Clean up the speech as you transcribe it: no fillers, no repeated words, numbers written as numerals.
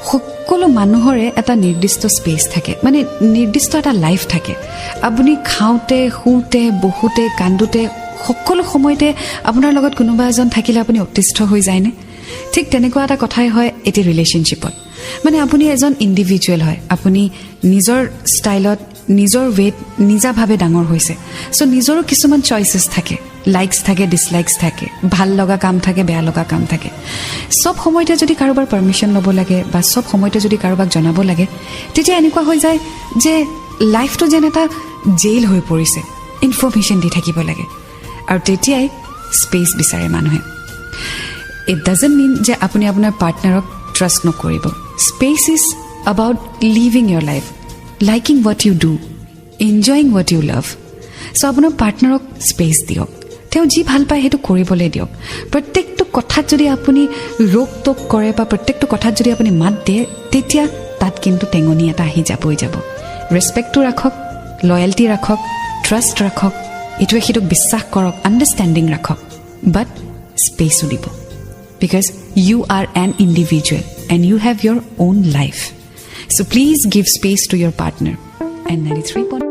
সকলো মানুহৰে এটা নিৰ্দিষ্ট স্পেচ থাকে মানে নিৰ্দিষ্ট এটা লাইফ থাকে আপুনি খাওঁতে শুতে বহুতে কান্দুতে সকলো সময়তে আপোনাৰ লগত কোনোবা এজন থাকিলে আপুনি অতিষ্ঠ হৈ যায়নে ঠিক তেনেকুৱা এটা কথাই হয় এটি ৰিলেশনশ্বিপত মানে আপুনি এজন ইন্ডিভিজুৱেল হয় আপুনি নিজৰ ষ্টাইলত নিজৰ ৱেট নিজাভাৱে ডাঙৰ হৈছে সো নিজৰো কিছুমান চইচেছ থাকে লাইকস থাকে ডিসলাইকস থাকে ভাল লগা কাম থাকে বেয়া লগা কাম থাকে সব সময়তে যদি কাৰোবাৰ পাৰমিশন লব লাগে বা সব সময়তে যদি কাৰোবাক জনাব লাগে তেতিয়া এনেকুৱা হৈ যায় যে লাইফটো যেন এটা জেইল হৈ পৰিছে ইনফৰমেশন দি থাকিব লাগে আৰু তেতিয়াই স্পেচ বিচাৰে মানুহে ইট ডাজন্ট মিন যে আপুনি আপোনাৰ পাৰ্টনাৰক ট্ৰাষ্ট নকৰিব space is about living your life liking what you do enjoying what you love so আপোনাৰ পাৰ্টনাৰক স্পেচ দিয়ক তেওঁ যি ভাল পায় হেতু কৰিবলে দিয়ক প্ৰত্যেকটো কথাত যদি আপুনি ৰোক টক কৰে বা প্ৰত্যেকটো কথাত যদি আপুনি মাত দিয়ে তেতিয়া তাত কিন্তু টেঙনি এটা আহি যাবই যাব ৰেসপেক্টটো ৰাখক লয়ালটি ৰাখক ট্ৰাষ্ট ৰাখক ইটোৱে সিটোক বিশ্বাস কৰক আন্ডাৰষ্টেণ্ডিং ৰাখক বাট স্পেচও দিব because you are an individual and you have your own life so please give space to your partner and 93.